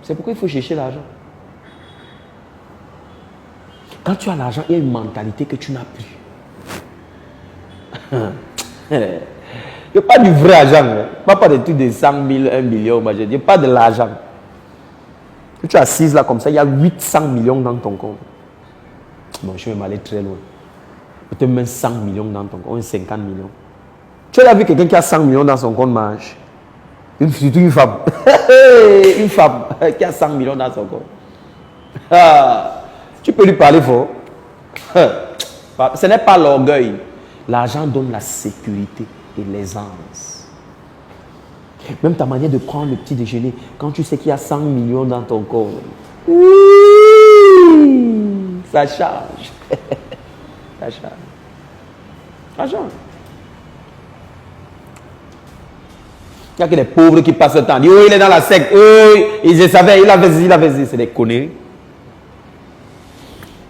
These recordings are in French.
C'est pourquoi il faut chercher l'argent. Quand tu as l'argent, il y a une mentalité que tu n'as plus. Il n'y a pas du vrai argent. Hein. Pas de trucs de 100 000, 1 million. Il n'y a pas de l'argent. Quand tu es assise là comme ça, il y a 800 millions dans ton compte. Bon, je vais m'aller très loin. Peut-être même 100 millions dans ton compte, 50 millions. Tu as vu quelqu'un qui a 100 millions dans son compte mange? Surtout une femme. Une femme qui a 100 millions dans son compte. Ah, tu peux lui parler fort. Ce n'est pas l'orgueil. L'argent donne la sécurité et l'aisance. Même ta manière de prendre le petit déjeuner, quand tu sais qu'il y a 100 millions dans ton corps, ça change. Ça change. Ça change. Il n'y a que les pauvres qui passent le temps. Ils disent, oh, il est dans la secte. Oh, je savais, il avait dit. C'est des conneries.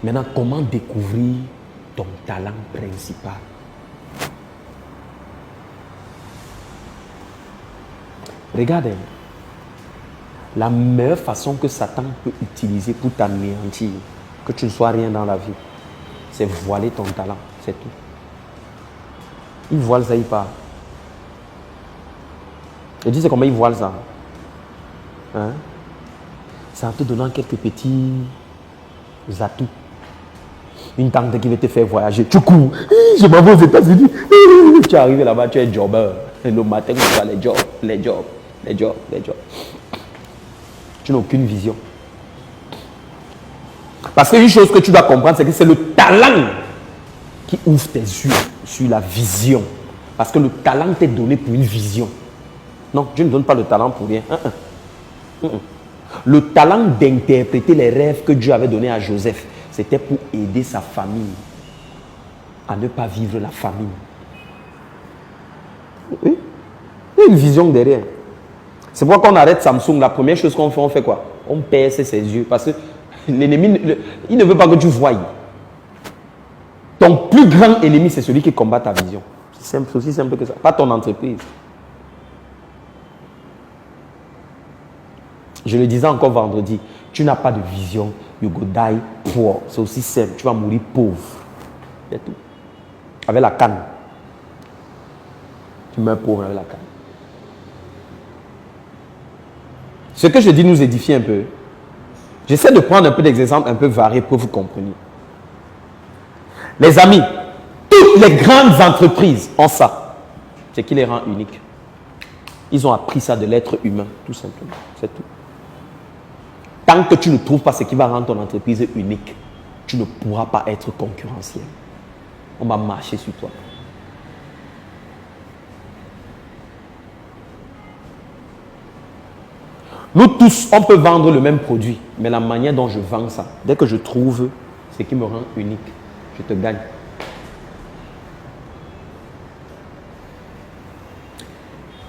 Maintenant, comment découvrir ton talent principal? Regardez, la meilleure façon que Satan peut utiliser pour t'anéantir, que tu ne sois rien dans la vie, c'est voiler ton talent, c'est tout. Il voile ça, il part. Et tu sais comment il voile ça? Hein? C'est en te donnant quelques petits atouts. Une tante qui veut te faire voyager, tu cours, je m'en vais aux États-Unis. Tu es arrivé là-bas, tu es jobber. Et le matin, tu vois les jobs. Tu n'as aucune vision. Parce qu'une chose que tu dois comprendre, c'est que c'est le talent qui ouvre tes yeux sur la vision. Parce que le talent t'est donné pour une vision. Non, Dieu ne donne pas le talent pour rien. Le talent d'interpréter les rêves que Dieu avait donnés à Joseph, c'était pour aider sa famille à ne pas vivre la famine. Oui. Il y a une vision derrière. C'est pourquoi quand on arrête Samsung, la première chose qu'on fait, on fait quoi? On perce ses yeux. Parce que l'ennemi, il ne veut pas que tu voies. Ton plus grand ennemi, c'est celui qui combat ta vision. C'est aussi simple que ça. Pas ton entreprise. Je le disais encore vendredi. Tu n'as pas de vision. You go die poor. C'est aussi simple. Tu vas mourir pauvre. C'est tout. Avec la canne. Tu meurs pauvre avec la canne. Ce que je dis nous édifie un peu. J'essaie de prendre un peu d'exemples un peu variés pour vous compreniez. Les amis, toutes les grandes entreprises ont ça. C'est qui les rend uniques. Ils ont appris ça de l'être humain, tout simplement. C'est tout. Tant que tu ne trouves pas ce qui va rendre ton entreprise unique, tu ne pourras pas être concurrentiel. On va marcher sur toi. Nous tous, on peut vendre le même produit, mais la manière dont je vends ça, dès que je trouve ce qui me rend unique, je te gagne.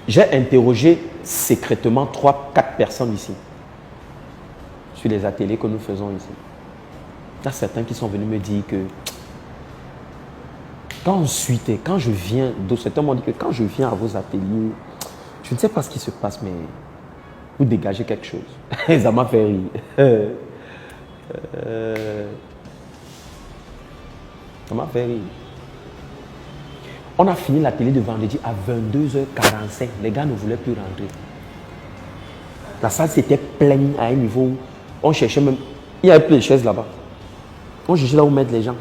J'ai interrogé secrètement 3-4 personnes ici, sur les ateliers que nous faisons ici. Il y a certains qui sont venus me dire que quand je viens, certains m'ont dit que quand je viens à vos ateliers, je ne sais pas ce qui se passe, mais vous dégagez quelque chose. Ça m'a fait rire. Ça m'a fait rire. On a fini l'atelier de vendredi à 22h45. Les gars ne voulaient plus rentrer. La salle s'était pleine à un niveau où on cherchait même... Il y avait plein de chaises là-bas. On cherchait là où mettre les gens.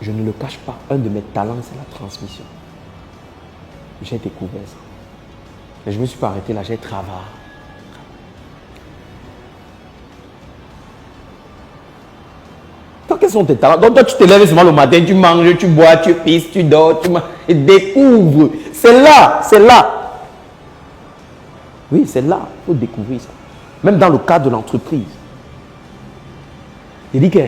Je ne le cache pas, un de mes talents, c'est la transmission. J'ai découvert ça. Mais je ne me suis pas arrêté là, j'ai travaillé. Quels sont tes talents? Donc toi, tu te lèves seulement le matin, tu manges, tu bois, tu pisses, tu dors, tu manges. Découvre. C'est là, c'est là. Oui, c'est là. Il faut découvrir ça. Même dans le cadre de l'entreprise. Il dit que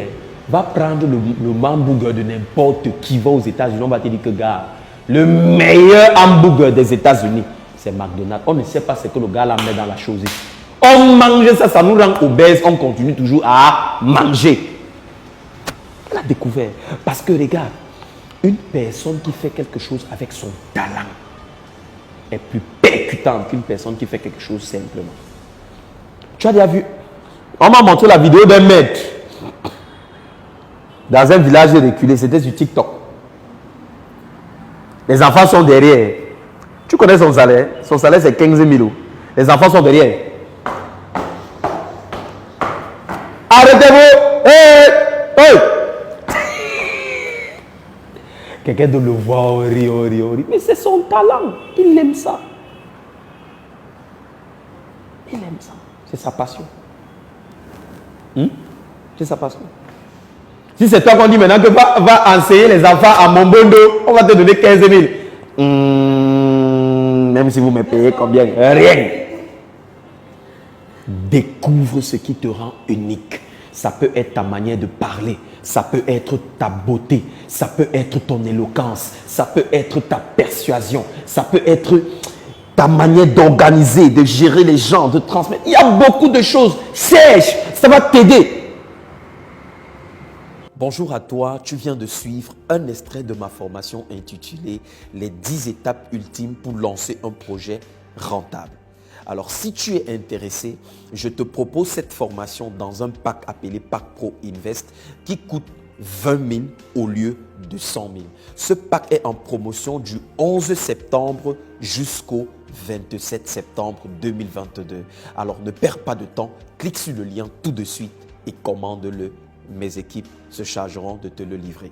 va prendre le hamburger de n'importe qui va aux États-Unis. On va te dire que, gars, le meilleur hamburger des États-Unis, c'est McDonald's. On ne sait pas ce que le gars là met dans la chose. On mange ça, ça nous rend obèses. On continue toujours à manger. On a découvert. Parce que, regarde, une personne qui fait quelque chose avec son talent, est plus percutante qu'une personne qui fait quelque chose simplement. Tu as déjà vu? On m'a montré la vidéo d'un maître dans un village reculé, c'était sur TikTok. Les enfants sont derrière. Tu connais son salaire? Son salaire c'est 15 000 €. Les enfants sont derrière. Arrêtez-vous! Hey! Hey! Quelqu'un doit le voir, rire. Mais c'est son talent. Il aime ça. Il aime ça. C'est sa passion. C'est sa passion. Si c'est toi qu'on dit maintenant que va enseigner les enfants à Mombondo, on va te donner 15 000. Même si vous me payez combien? Rien. Découvre ce qui te rend unique. Ça peut être ta manière de parler, ça peut être ta beauté, ça peut être ton éloquence, ça peut être ta persuasion, ça peut être ta manière d'organiser, de gérer les gens, de transmettre. Il y a beaucoup de choses. Cherche, ça va t'aider. Bonjour à toi, tu viens de suivre un extrait de ma formation intitulée « Les 10 étapes ultimes pour lancer un projet rentable ». Alors, si tu es intéressé, je te propose cette formation dans un pack appelé Pack Pro Invest qui coûte 20 000 au lieu de 100 000. Ce pack est en promotion du 11 septembre jusqu'au 27 septembre 2022. Alors, ne perds pas de temps, clique sur le lien tout de suite et commande-le. Mes équipes se chargeront de te le livrer.